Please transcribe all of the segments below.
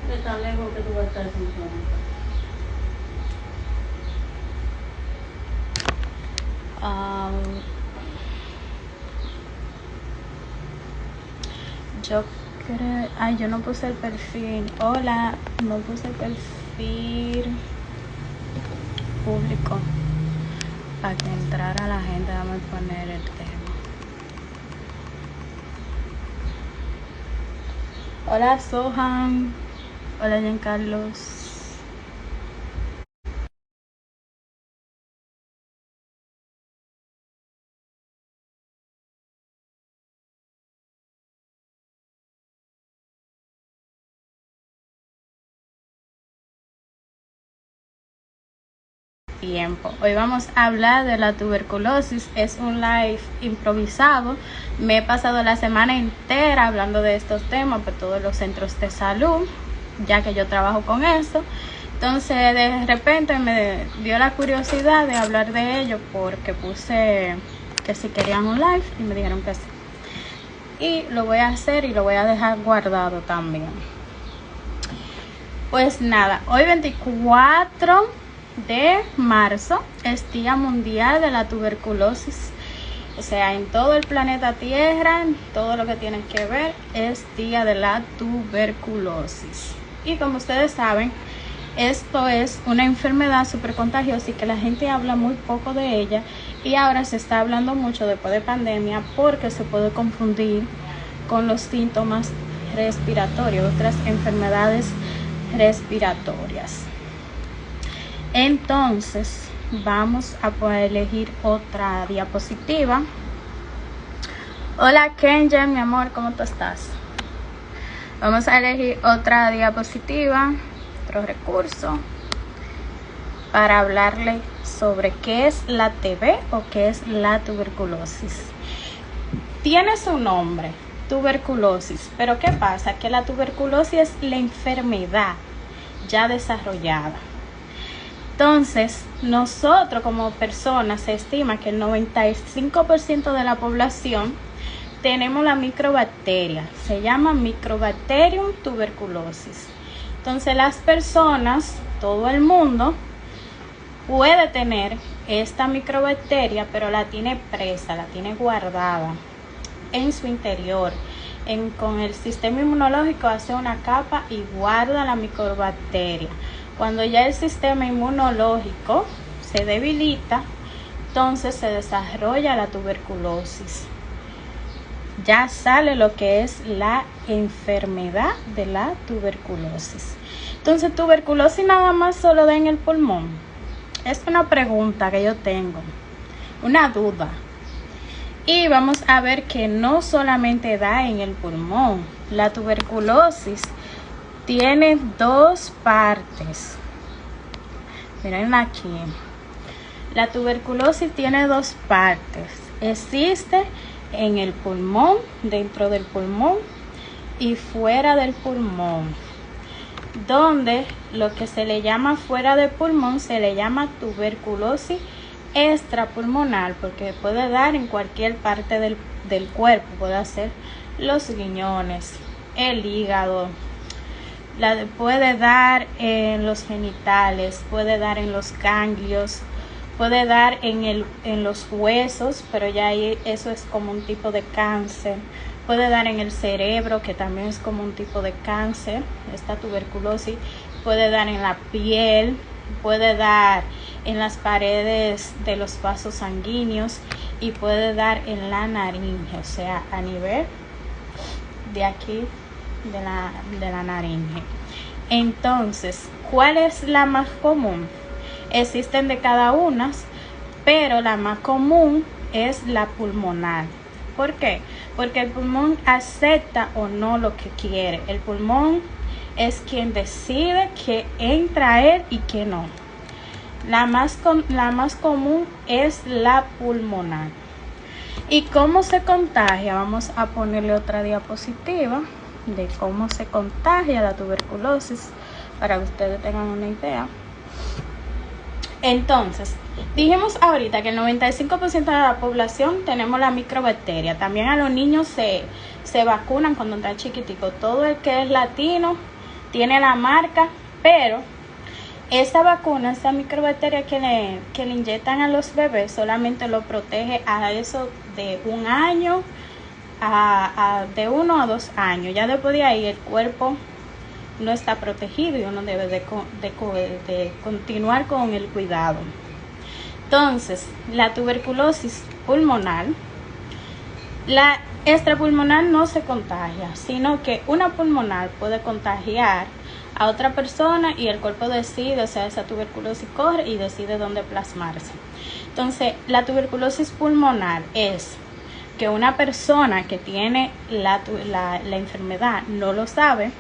De tan lejos que tú vas a estar sin zona. Yo creo... Ay, yo no puse el perfil. Hola, no puse el perfil público para que entrara la gente. Dame poner el tema. Hola, Sohan. Hola, Giancarlos. Tiempo. Hoy vamos a hablar de la tuberculosis. Es un live improvisado. Me he pasado la semana entera hablando de estos temas por todos los centros de salud, ya que yo trabajo con eso. Entonces de repente me dio la curiosidad de hablar de ello porque puse que si querían un live y me dijeron que sí. Y lo voy a hacer y lo voy a dejar guardado también. Pues nada, hoy 24 de marzo es Día Mundial de la Tuberculosis. O sea, en todo el planeta Tierra, en todo lo que tiene que ver, es Día de la Tuberculosis. Y como ustedes saben, esto es una enfermedad súper contagiosa y que la gente habla muy poco de ella. Y ahora se está hablando mucho después de pandemia porque se puede confundir con los síntomas respiratorios, otras enfermedades respiratorias. Entonces vamos a poder elegir otra diapositiva. Hola Kenja, mi amor, ¿cómo tú estás? Vamos a elegir otra diapositiva, otro recurso para hablarle sobre qué es la TB o qué es la tuberculosis. Tiene su nombre, tuberculosis, pero ¿qué pasa? Que la tuberculosis es la enfermedad ya desarrollada. Entonces, nosotros como personas se estima que el 95% de la población tenemos la microbacteria. Se llama Microbacterium tuberculosis. Entonces, las personas, todo el mundo, puede tener esta microbacteria, pero la tiene presa, la tiene guardada en su interior. Con el sistema inmunológico hace una capa y guarda la microbacteria. Cuando ya el sistema inmunológico se debilita, entonces se desarrolla la tuberculosis. Ya sale lo que es la enfermedad de la tuberculosis. Entonces, tuberculosis nada más solo da en el pulmón. Es una pregunta que yo tengo, una duda. Y vamos a ver que no solamente da en el pulmón. La tuberculosis tiene dos partes. Miren aquí. La tuberculosis tiene dos partes. Existe en el pulmón, dentro del pulmón y fuera del pulmón. Donde lo que se le llama fuera del pulmón se le llama tuberculosis extrapulmonar, porque puede dar en cualquier parte del cuerpo. Puede ser los riñones, el hígado, puede dar en los genitales, puede dar en los ganglios, puede dar en los huesos, pero ya ahí eso es como un tipo de cáncer. Puede dar en el cerebro, que también es como un tipo de cáncer, esta tuberculosis. Puede dar en la piel, puede dar en las paredes de los vasos sanguíneos y puede dar en la naringe, o sea, a nivel de aquí de la naringe. Entonces, ¿cuál es la más común? Existen de cada una, pero la más común es la pulmonar. ¿Por qué? Porque el pulmón acepta o no lo que quiere. El pulmón es quien decide que entra a él y que no. La más común es la pulmonar. ¿Y cómo se contagia? Vamos a ponerle otra diapositiva de cómo se contagia la tuberculosis para que ustedes tengan una idea. Entonces, dijimos ahorita que el 95% de la población tenemos la microbacteria. También a los niños se vacunan cuando están chiquiticos. Todo el que es latino tiene la marca, pero esta vacuna, esta microbacteria que le inyectan a los bebés, solamente lo protege a eso de 1 año, de 1 a 2 años. Ya después de ahí el cuerpo no está protegido y uno debe de continuar con el cuidado. Entonces, la tuberculosis pulmonar, la extrapulmonar no se contagia, sino que una pulmonar puede contagiar a otra persona y el cuerpo decide, o sea, esa tuberculosis corre y decide dónde plasmarse. Entonces, la tuberculosis pulmonar es que una persona que tiene la enfermedad no lo sabe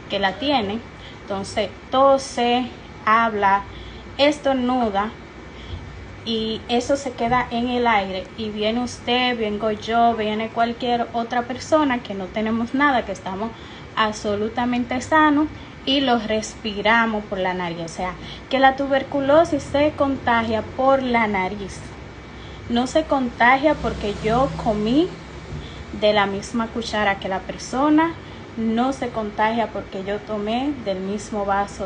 que la tiene, entonces tose, habla, estornuda y eso se queda en el aire y viene usted, vengo yo, viene cualquier otra persona que no tenemos nada, que estamos absolutamente sanos y los respiramos por la nariz. O sea, que la tuberculosis se contagia por la nariz, no se contagia porque yo comí de la misma cuchara que la persona, no se contagia porque yo tomé del mismo vaso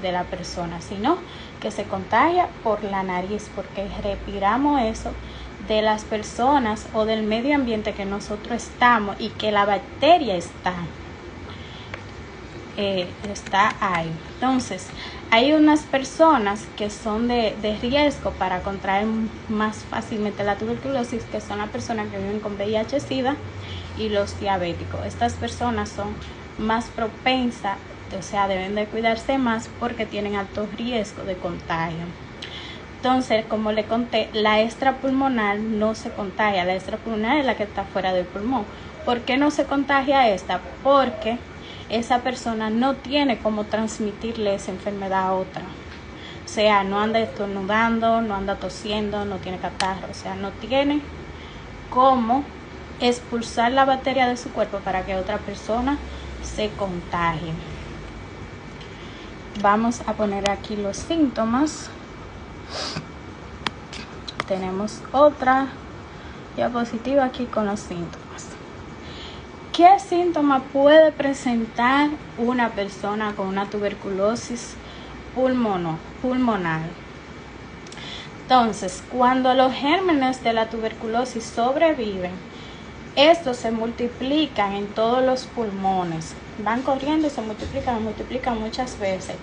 de la persona, sino que se contagia por la nariz, porque respiramos eso de las personas o del medio ambiente que nosotros estamos y que la bacteria está ahí. Entonces, hay unas personas que son de riesgo para contraer más fácilmente la tuberculosis, que son las personas que viven con VIH-Sida y los diabéticos. Estas personas son más propensas, o sea, deben de cuidarse más porque tienen alto riesgo de contagio. Entonces, como le conté, la extrapulmonar no se contagia. La extrapulmonar es la que está fuera del pulmón. ¿Por qué no se contagia esta? Porque esa persona no tiene cómo transmitirle esa enfermedad a otra. O sea, no anda estornudando, no anda tosiendo, no tiene catarro. O sea, no tiene cómo expulsar la bacteria de su cuerpo para que otra persona se contagie. Vamos a poner aquí los síntomas. Tenemos otra diapositiva aquí con los síntomas. ¿Qué síntoma puede presentar una persona con una tuberculosis pulmonar? Entonces, cuando los gérmenes de la tuberculosis sobreviven, estos se multiplican en todos los pulmones, van corriendo y se multiplican muchas veces,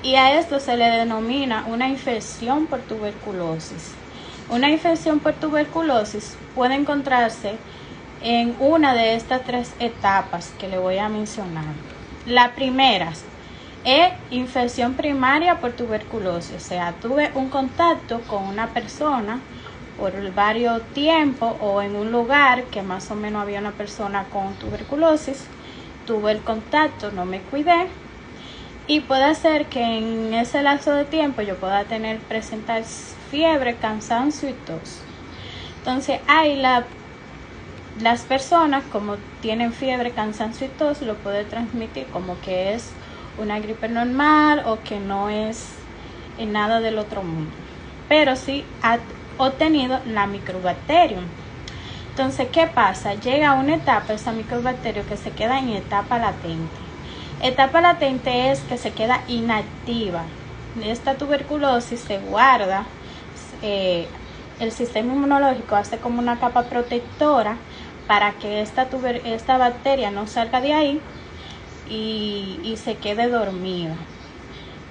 y a esto se le denomina una infección por tuberculosis. Una infección por tuberculosis puede encontrarse en una de estas 3 etapas que le voy a mencionar. La primera es infección primaria por tuberculosis, o sea, tuve un contacto con una persona por varios tiempos o en un lugar que más o menos había una persona con tuberculosis, tuve el contacto, no me cuidé y puede ser que en ese lapso de tiempo yo pueda presentar fiebre, cansancio y tos. Entonces hay las personas, como tienen fiebre, cansancio y tos, lo puede transmitir como que es una gripe normal o que no es nada del otro mundo, pero sí ha obtenido la microbacterium. Entonces, ¿qué pasa? Llega a una etapa esa microbacteria que se queda en etapa latente. Etapa latente es que se queda inactiva. Esta tuberculosis se guarda, el sistema inmunológico hace como una capa protectora para que esta bacteria no salga de ahí y se quede dormida.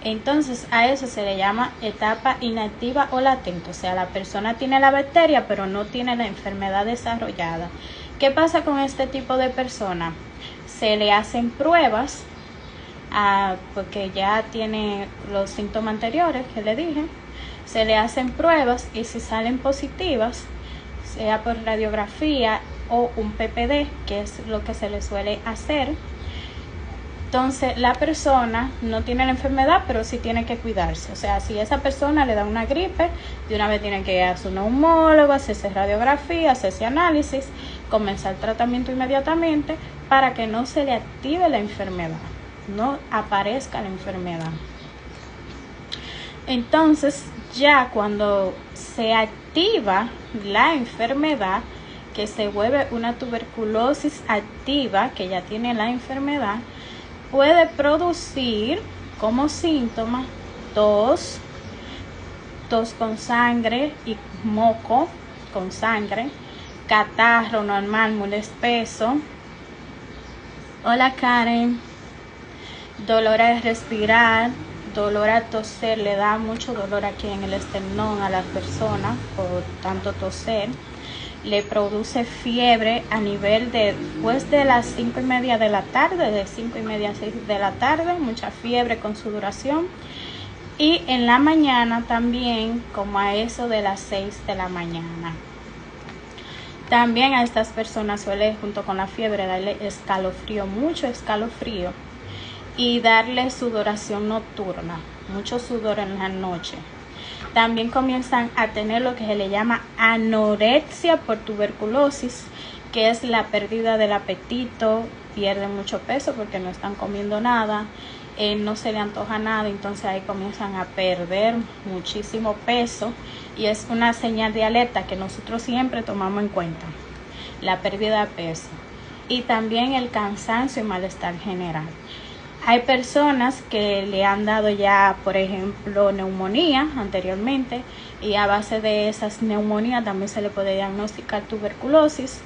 Entonces a eso se le llama etapa inactiva o latente, o sea, la persona tiene la bacteria pero no tiene la enfermedad desarrollada. ¿Qué pasa con este tipo de persona? Se le hacen pruebas porque ya tiene los síntomas anteriores que le dije, se le hacen pruebas y si salen positivas, sea por radiografía o un PPD, que es lo que se le suele hacer, entonces la persona no tiene la enfermedad, pero sí tiene que cuidarse. O sea, si esa persona le da una gripe, de una vez tiene que ir a su neumólogo, hacerse radiografía, hacerse análisis, comenzar el tratamiento inmediatamente para que no se le active la enfermedad, no aparezca la enfermedad. Entonces, Ya cuando se activa la enfermedad, que se vuelve una tuberculosis activa, que ya tiene la enfermedad, puede producir como síntoma tos con sangre y moco con sangre, catarro normal muy espeso. Hola Karen. Dolor a respirar, dolor a toser, le da mucho dolor aquí en el esternón a las personas por tanto toser. Le produce fiebre a nivel de después de las 5:30 de la tarde, de 5:30 a 6 de la tarde, mucha fiebre con sudoración. Y en la mañana también, como a eso de las 6 de la mañana. También a estas personas suele, junto con la fiebre, darle escalofrío, mucho escalofrío. Y darle sudoración nocturna, mucho sudor en la noche. También comienzan a tener lo que se le llama anorexia por tuberculosis, que es la pérdida del apetito, pierden mucho peso porque no están comiendo nada, no se le antoja nada, entonces ahí comienzan a perder muchísimo peso y es una señal de alerta que nosotros siempre tomamos en cuenta, la pérdida de peso y también el cansancio y malestar general. Hay personas que le han dado ya, por ejemplo, neumonía anteriormente y a base de esas neumonías también se le puede diagnosticar tuberculosis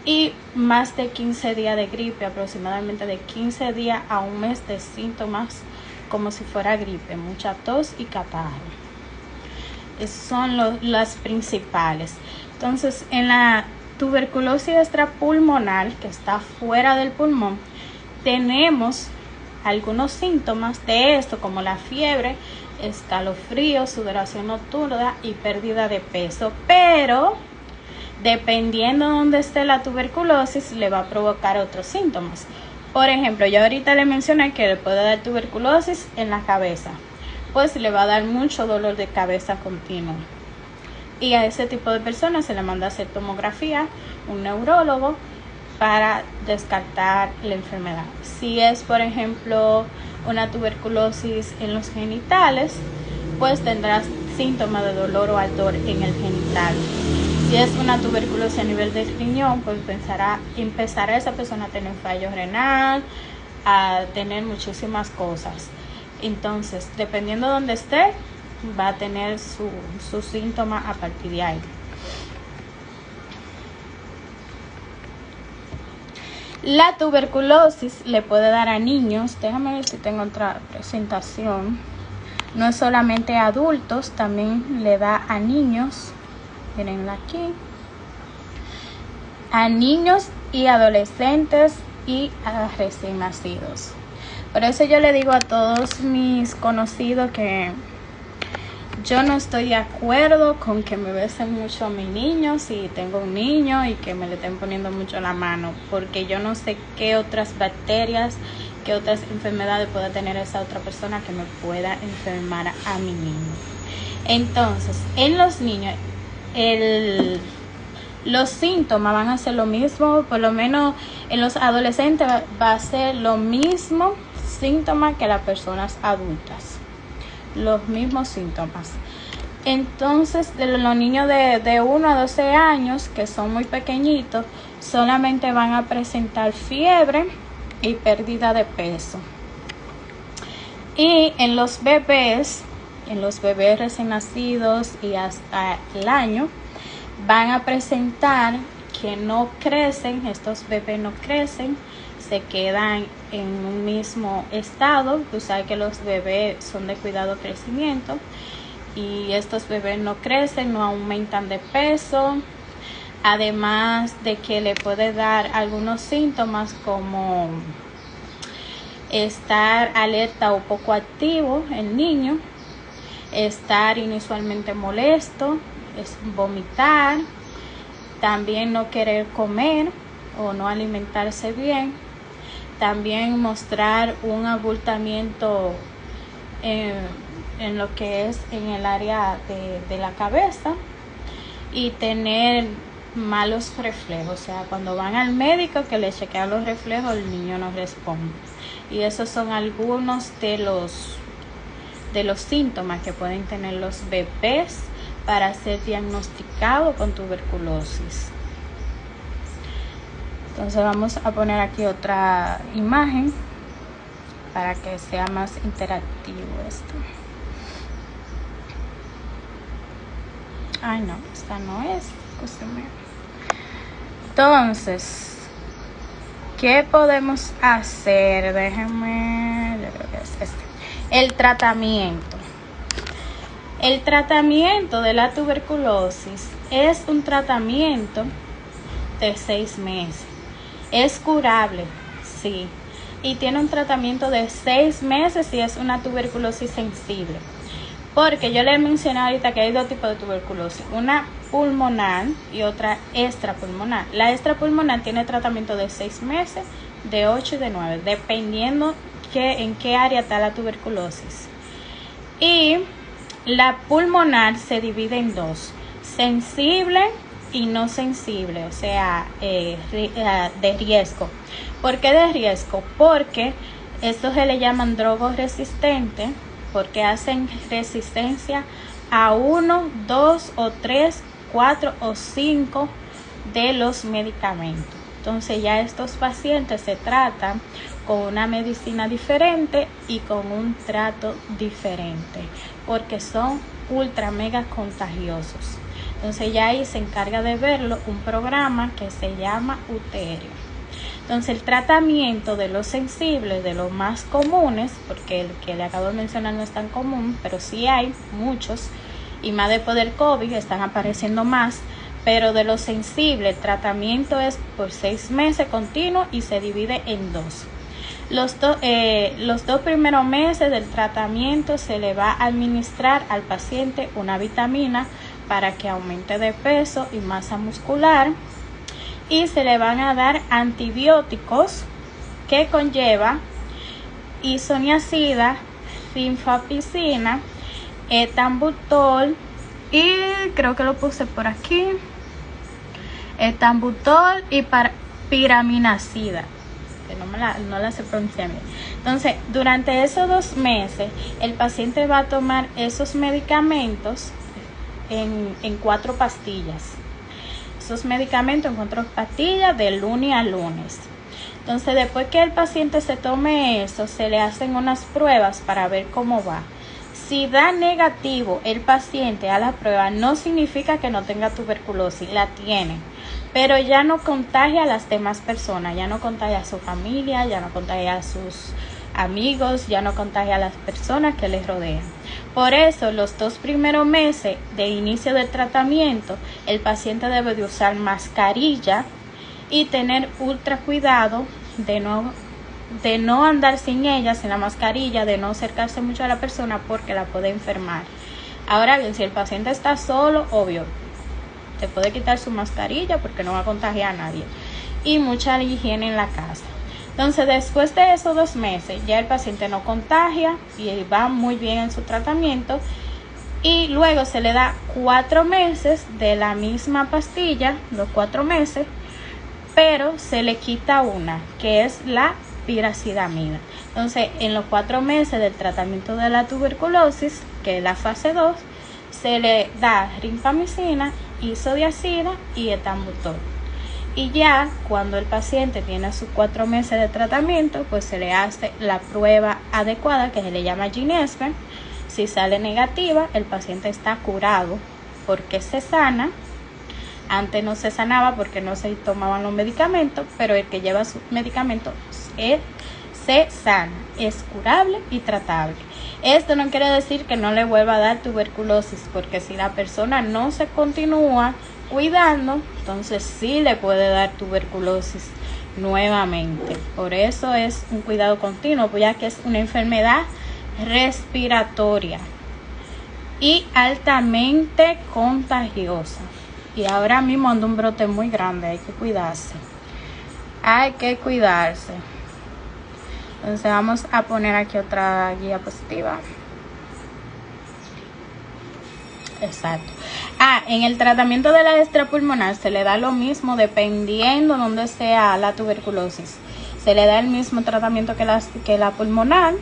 y más de 15 días de gripe, aproximadamente de 15 días a un mes de síntomas como si fuera gripe, mucha tos y catarro. Esas son las principales. Entonces, en la tuberculosis extrapulmonar, que está fuera del pulmón, tenemos algunos síntomas de esto, como la fiebre, escalofrío, sudoración nocturna y pérdida de peso, pero dependiendo de dónde esté la tuberculosis le va a provocar otros síntomas. Por ejemplo, yo ahorita le mencioné que le puede dar tuberculosis en la cabeza, pues le va a dar mucho dolor de cabeza continuo y a ese tipo de personas se le manda a hacer tomografía, un neurólogo, para descartar la enfermedad. Si es, por ejemplo, una tuberculosis en los genitales, pues tendrás síntomas de dolor o ardor en el genital. Si es una tuberculosis a nivel del riñón, pues empezará esa persona a tener fallo renal, a tener muchísimas cosas. Entonces, dependiendo de dónde esté, va a tener su síntoma a partir de ahí. La tuberculosis le puede dar a niños. Déjame ver si tengo otra presentación. No es solamente a adultos, también le da a niños. Mírenla aquí. A niños y adolescentes y a recién nacidos. Por eso yo le digo a todos mis conocidos que yo no estoy de acuerdo con que me besen mucho a mi niño si tengo un niño y que me le estén poniendo mucho la mano, porque yo no sé qué otras bacterias, qué otras enfermedades pueda tener esa otra persona que me pueda enfermar a mi niño. Entonces, en los niños, los síntomas van a ser lo mismo, por lo menos en los adolescentes va a ser lo mismo síntoma que las personas adultas. Los mismos síntomas. Entonces, de los niños de 1 a 12 años, que son muy pequeñitos, solamente van a presentar fiebre y pérdida de peso. Y en los bebés recién nacidos y hasta el año, van a presentar que no crecen, estos bebés no crecen, se quedan en un mismo estado. Tú sabes que los bebés son de cuidado crecimiento y estos bebés no crecen, no aumentan de peso, además de que le puede dar algunos síntomas como estar alerta o poco activo el niño, estar inusualmente molesto, es vomitar, también no querer comer o no alimentarse bien, también mostrar un abultamiento en lo que es en el área de la cabeza y tener malos reflejos. O sea, cuando van al médico que le chequean los reflejos, el niño no responde. Y esos son algunos de de los síntomas que pueden tener los bebés para ser diagnosticados con tuberculosis. Entonces vamos a poner aquí otra imagen para que sea más interactivo esto. Ay no, esta no es. Escúchame. Entonces, ¿qué podemos hacer? Déjenme, yo creo que es este. El tratamiento. El tratamiento de la tuberculosis es un tratamiento de 6 meses. Es curable, sí. Y tiene un tratamiento de 6 meses si es una tuberculosis sensible. Porque yo le mencioné ahorita que hay 2 tipos de tuberculosis. Una pulmonar y otra extrapulmonar. La extrapulmonar tiene tratamiento de 6 meses, de 8 y de 9, dependiendo en qué área está la tuberculosis. Y la pulmonar se divide en 2, sensible y no sensible, o sea, de riesgo. ¿Por qué de riesgo? Porque estos se le llaman drogoresistentes, porque hacen resistencia a 1, 2 o 3, 4 o 5 de los medicamentos. Entonces ya estos pacientes se tratan con una medicina diferente y con un trato diferente, porque son ultra mega contagiosos. Entonces ya ahí se encarga de verlo un programa que se llama Uterio. Entonces el tratamiento de los sensibles, de los más comunes, porque el que le acabo de mencionar no es tan común, pero sí hay muchos, y más después del COVID están apareciendo más, pero de los sensibles el tratamiento es por 6 meses continuo y se divide en 2. Los 2 primeros meses del tratamiento se le va a administrar al paciente una vitamina para que aumente de peso y masa muscular, y se le van a dar antibióticos que conlleva isoniazida, rifampicina, etambutol y creo que lo puse por aquí, etambutol y piraminacida, que no la sé pronunciar bien. Entonces, durante esos 2 meses, el paciente va a tomar esos medicamentos en 4 pastillas. Esos medicamentos en 4 pastillas de lunes a lunes. Entonces, después que el paciente se tome eso, se le hacen unas pruebas para ver cómo va. Si da negativo el paciente a la prueba, no significa que no tenga tuberculosis, la tiene, pero ya no contagia a las demás personas, ya no contagia a su familia, ya no contagia a sus amigos, ya no contagia a las personas que les rodean. Por eso, los 2 primeros meses de inicio del tratamiento, el paciente debe de usar mascarilla y tener ultra cuidado de no andar sin ella, sin la mascarilla, de no acercarse mucho a la persona porque la puede enfermar. Ahora bien, si el paciente está solo, obvio, se puede quitar su mascarilla porque no va a contagiar a nadie. Y mucha higiene en la casa. Entonces, después de esos 2 meses, ya el paciente no contagia y va muy bien en su tratamiento. Y luego se le da 4 meses de la misma pastilla, los 4 meses, pero se le quita una, que es la piracidamida. Entonces, en los 4 meses del tratamiento de la tuberculosis, que es la fase 2, se le da rifampicina, isoniazida y etambutol. Y ya cuando el paciente tiene sus 4 meses de tratamiento, pues se le hace la prueba adecuada que se le llama Ginesver. Si sale negativa, el paciente está curado porque se sana. Antes no se sanaba porque no se tomaban los medicamentos, pero el que lleva sus medicamentos se sana, es curable y tratable. Esto no quiere decir que no le vuelva a dar tuberculosis, porque si la persona no se continúa cuidando, entonces sí le puede dar tuberculosis nuevamente. Por eso es un cuidado continuo, ya que es una enfermedad respiratoria y altamente contagiosa. Y ahora mismo anda un brote muy grande, hay que cuidarse. Hay que cuidarse. Entonces vamos a poner aquí otra diapositiva. Exacto. En el tratamiento de la extrapulmonar se le da lo mismo dependiendo de dónde sea la tuberculosis. Se le da el mismo tratamiento que la pulmonar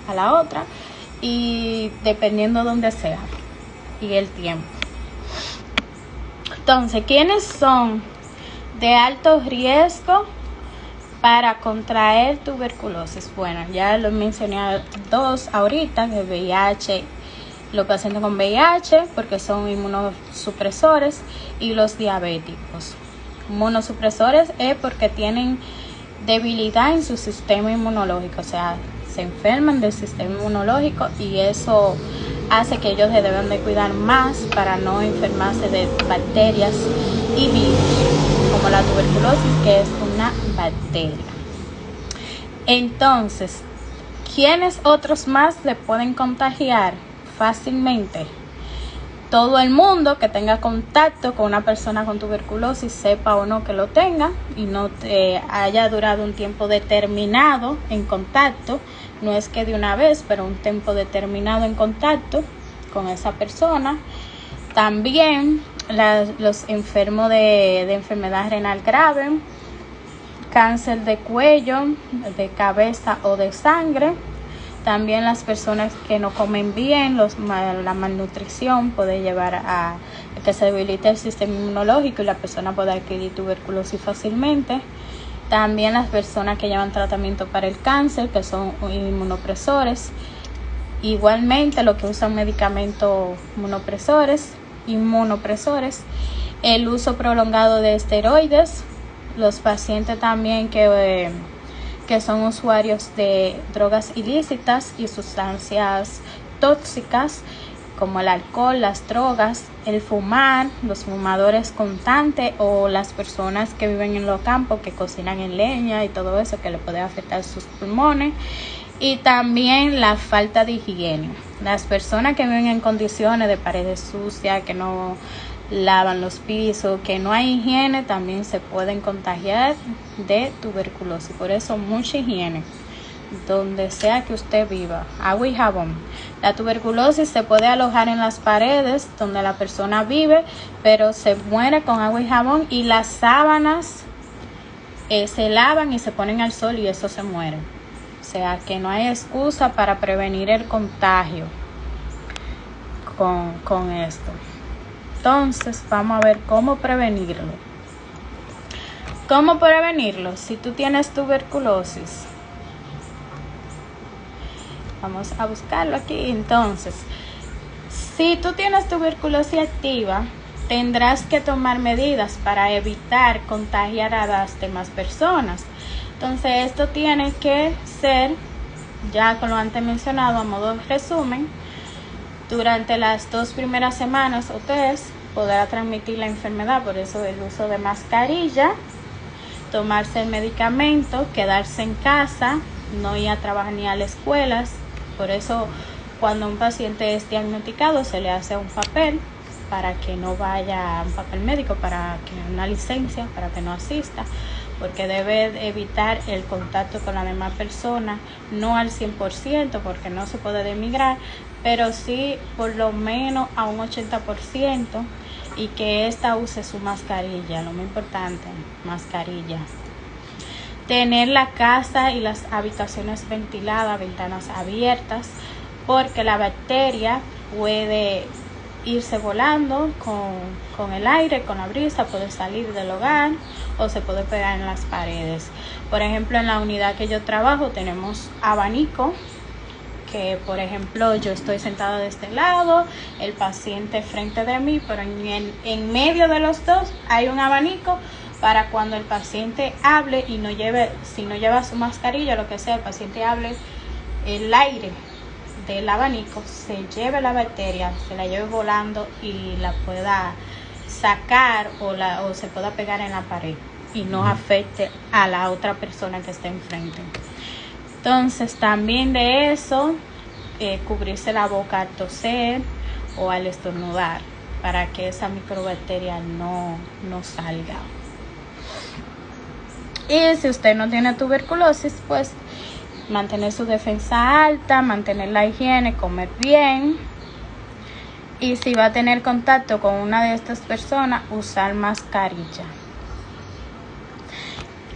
a la otra. y dependiendo donde sea y el tiempo. Entonces, ¿quiénes son de alto riesgo para contraer tuberculosis? Bueno, ya lo mencioné dos ahorita, el VIH, los pacientes con VIH, porque son inmunosupresores, y los diabéticos. Inmunosupresores es porque tienen debilidad en su sistema inmunológico, o sea, se enferman del sistema inmunológico y eso hace que ellos se deben de cuidar más para no enfermarse de bacterias y virus, como la tuberculosis, que es una bacteria. Entonces, ¿quiénes otros más le pueden contagiar fácilmente? Todo el mundo que tenga contacto con una persona con tuberculosis, sepa o no que lo tenga y no haya durado un tiempo determinado en contacto, no es que de una vez, pero un tiempo determinado en contacto con esa persona. También los enfermos de enfermedad renal grave, cáncer de cuello, de cabeza o de sangre. También las personas que no comen bien, la malnutrición puede llevar a que se debilite el sistema inmunológico y la persona puede adquirir tuberculosis fácilmente. También las personas que llevan tratamiento para el cáncer, que son inmunopresores. Igualmente los que usan medicamentos inmunopresores. El uso prolongado de esteroides. Los pacientes también que son usuarios de drogas ilícitas y sustancias tóxicas como el alcohol, las drogas, el fumar, los fumadores constantes o las personas que viven en los campos, que cocinan en leña y todo eso que le puede afectar sus pulmones. Y también la falta de higiene. Las personas que viven en condiciones de paredes sucias, que no lavan los pisos, que no hay higiene, también se pueden contagiar de tuberculosis. Por eso mucha higiene donde sea que usted viva, agua y jabón. La tuberculosis se puede alojar en las paredes donde la persona vive, pero se muere con agua y jabón, y las sábanas se lavan y se ponen al sol y eso se muere. O sea que no hay excusa para prevenir el contagio con esto. Entonces vamos a ver cómo prevenirlo. ¿Cómo prevenirlo? Si tú tienes tuberculosis, vamos a buscarlo aquí. Entonces, si tú tienes tuberculosis activa, tendrás que tomar medidas para evitar contagiar a las demás personas. Entonces, esto tiene que ser, ya con lo antes mencionado, a modo de resumen, durante las 2 primeras semanas o 3 podrá transmitir la enfermedad, por eso el uso de mascarilla, tomarse el medicamento, quedarse en casa, no ir a trabajar ni a las escuelas. Por eso cuando un paciente es diagnosticado se le hace un papel para que no vaya, un papel médico, para que una licencia, para que no asista, porque debe evitar el contacto con la demás persona, no al 100% porque no se puede emigrar, pero sí por lo menos a un 80%, y que ésta use su mascarilla, lo más importante, mascarilla. Tener la casa y las habitaciones ventiladas, ventanas abiertas, porque la bacteria puede irse volando con el aire, con la brisa, puede salir del hogar o se puede pegar en las paredes. Por ejemplo, en la unidad que yo trabajo tenemos abanico, que por ejemplo yo estoy sentada de este lado, el paciente frente de mí, pero en medio de los dos hay un abanico para cuando el paciente hable y si no lleva su mascarilla, lo que sea, el paciente hable, el aire del abanico se lleve la bacteria, se la lleve volando y la pueda sacar o se pueda pegar en la pared y no afecte a la otra persona que está enfrente. Entonces también de eso, cubrirse la boca al toser o al estornudar para que esa microbacteria no salga. Y si usted no tiene tuberculosis, pues mantener su defensa alta, mantener la higiene, comer bien. Y si va a tener contacto con una de estas personas, usar mascarilla.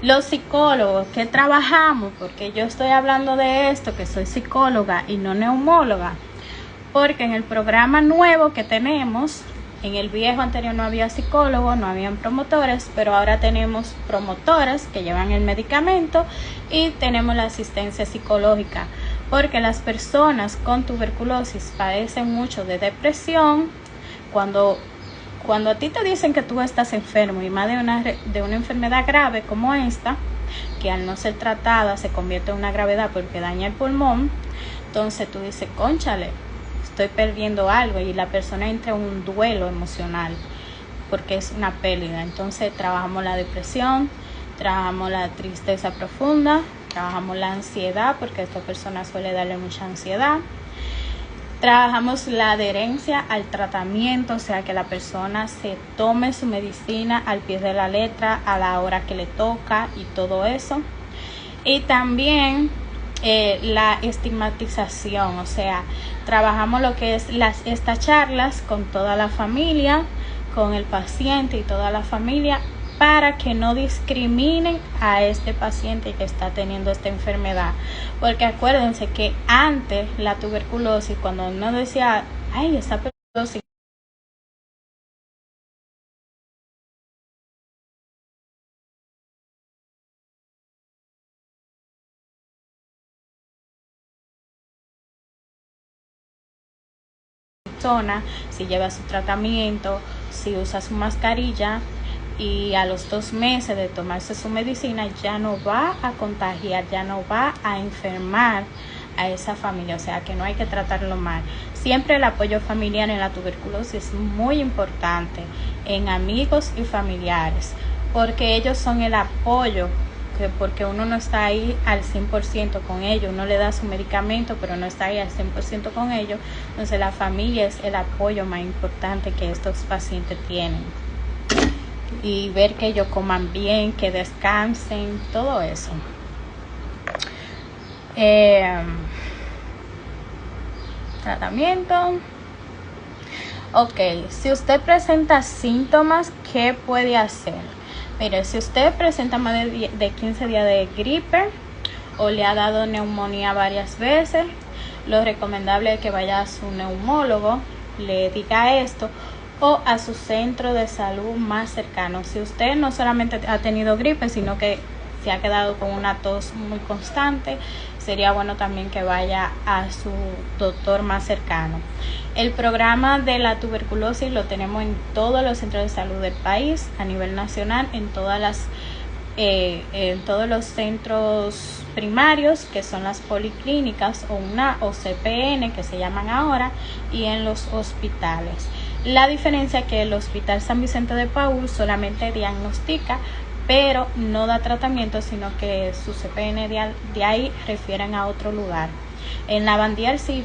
Los psicólogos que trabajamos, porque yo estoy hablando de esto, que soy psicóloga y no neumóloga, porque en el programa nuevo que tenemos, en el viejo anterior no había psicólogos, no habían promotores, pero ahora tenemos promotores que llevan el medicamento y tenemos la asistencia psicológica, porque las personas con tuberculosis padecen mucho de depresión. Cuando a ti te dicen que tú estás enfermo y más de una enfermedad grave como esta, que al no ser tratada se convierte en una gravedad porque daña el pulmón, entonces tú dices, cónchale, estoy perdiendo algo, y la persona entra en un duelo emocional porque es una pérdida. Entonces trabajamos la depresión, trabajamos la tristeza profunda, trabajamos la ansiedad, porque a esta persona suele darle mucha ansiedad. Trabajamos la adherencia al tratamiento, o sea que la persona se tome su medicina al pie de la letra, a la hora que le toca y todo eso. Y también la estigmatización, o sea, trabajamos lo que es estas charlas con toda la familia, con el paciente y toda la familia, para que no discriminen a este paciente que está teniendo esta enfermedad. Porque acuérdense que antes la tuberculosis, cuando uno decía, ay, esa tuberculosis, si lleva su tratamiento, si usa su mascarilla, y a los 2 meses de tomarse su medicina ya no va a contagiar, ya no va a enfermar a esa familia, o sea que no hay que tratarlo mal. Siempre el apoyo familiar en la tuberculosis es muy importante, en amigos y familiares, porque ellos son el apoyo, porque uno no está ahí al 100% con ellos, uno le da su medicamento pero no está ahí al 100% con ellos. Entonces la familia es el apoyo más importante que estos pacientes tienen, y ver que ellos coman bien, que descansen, todo eso. Tratamiento. Ok, si usted presenta síntomas, ¿qué puede hacer? Mire, si usted presenta más de 15 días de gripe o le ha dado neumonía varias veces, lo recomendable es que vaya a su neumólogo, le diga esto, o a su centro de salud más cercano. Si usted no solamente ha tenido gripe, sino que se ha quedado con una tos muy constante, sería bueno también que vaya a su doctor más cercano. El programa de la tuberculosis lo tenemos en todos los centros de salud del país, a nivel nacional, en todos los centros primarios, que son las policlínicas o CPN, que se llaman ahora, y en los hospitales. La diferencia es que el Hospital San Vicente de Paúl solamente diagnostica, pero no da tratamiento, sino que su CPN de ahí refieren a otro lugar. En la Bandier sí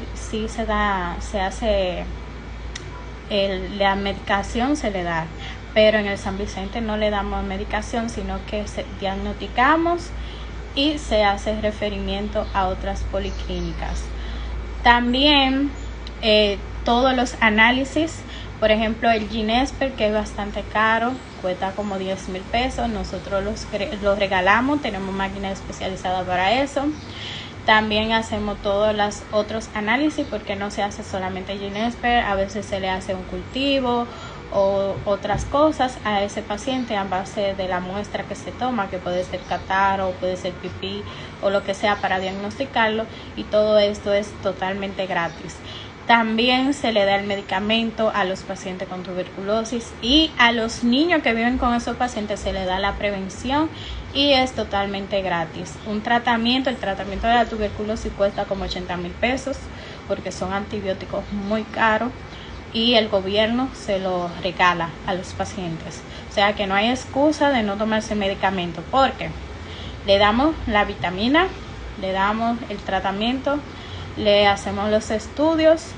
se hace la medicación, se le da, pero en el San Vicente no le damos medicación, sino que diagnosticamos y se hace referimiento a otras policlínicas. También todos los análisis, por ejemplo el Ginesper, que es bastante caro, cuesta como 10,000 pesos, nosotros los regalamos, tenemos máquinas especializadas para eso. También hacemos todos los otros análisis, porque no se hace solamente Ginesper, a veces se le hace un cultivo o otras cosas a ese paciente a base de la muestra que se toma, que puede ser catarro, puede ser pipí o lo que sea, para diagnosticarlo, y todo esto es totalmente gratis. También se le da el medicamento a los pacientes con tuberculosis, y a los niños que viven con esos pacientes se le da la prevención, y es totalmente gratis. El tratamiento de la tuberculosis cuesta como 80,000 pesos, porque son antibióticos muy caros, y el gobierno se lo regala a los pacientes. O sea que no hay excusa de no tomarse medicamento, porque le damos la vitamina, le damos el tratamiento, le hacemos los estudios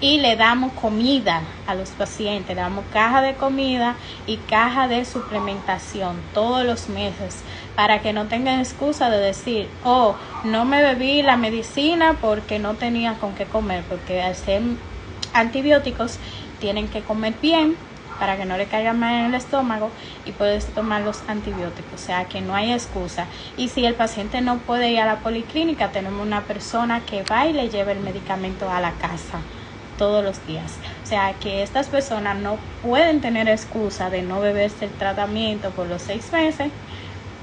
y le damos comida a los pacientes. Le damos caja de comida y caja de suplementación todos los meses, para que no tengan excusa de decir, oh, no me bebí la medicina porque no tenía con qué comer, porque al ser antibióticos tienen que comer bien para que no le caiga mal en el estómago y puedes tomar los antibióticos, o sea que no hay excusa. Y si el paciente no puede ir a la policlínica, tenemos una persona que va y le lleva el medicamento a la casa todos los días. O sea que estas personas no pueden tener excusa de no beberse el tratamiento por los 6 meses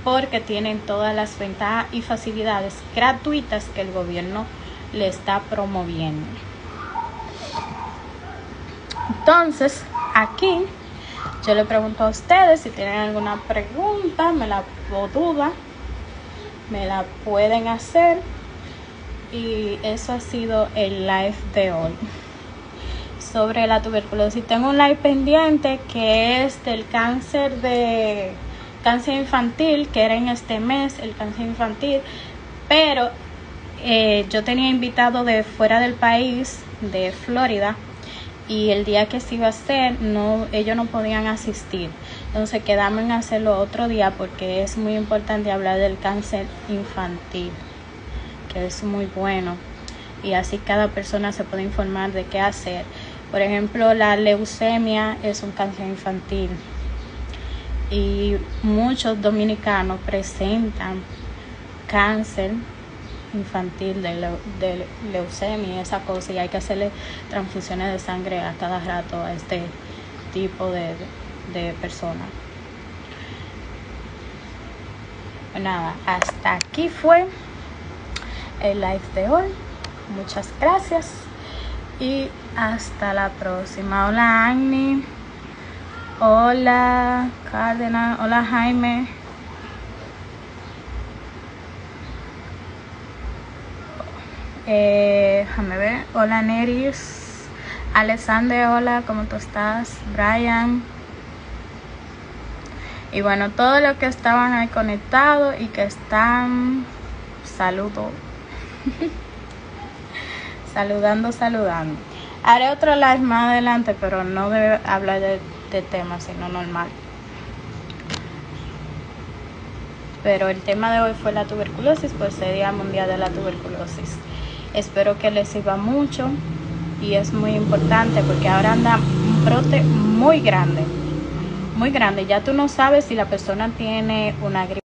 porque tienen todas las ventajas y facilidades gratuitas que el gobierno le está promoviendo. Entonces, aquí yo le pregunto a ustedes si tienen alguna pregunta, o duda, me la pueden hacer. Y eso ha sido el live de hoy sobre la tuberculosis. Tengo un live pendiente que es del cáncer infantil, que era en este mes, el cáncer infantil, pero yo tenía invitado de fuera del país, de Florida, y el día que se iba a hacer, ellos no podían asistir. Entonces quedamos en hacerlo otro día porque es muy importante hablar del cáncer infantil, que es muy bueno, y así cada persona se puede informar de qué hacer. Por ejemplo, la leucemia es un cáncer infantil y muchos dominicanos presentan cáncer infantil de leucemia y esa cosa, y hay que hacerle transfusiones de sangre a cada rato a este tipo de personas. Nada, hasta aquí fue el live de hoy. Muchas gracias y hasta la próxima. Hola Agni, hola Cárdenas, hola Jaime, déjame ver, hola Neris, Alexander, hola, ¿cómo tú estás? Brian, y bueno, todos los que estaban ahí conectados y que están, saludo. saludando. Haré otro live más adelante, pero no debe hablar de temas, sino normal. Pero el tema de hoy fue la tuberculosis, pues el Día Mundial de la Tuberculosis. Espero que les sirva mucho y es muy importante porque ahora anda un brote muy grande. Ya tú no sabes si la persona tiene una gripe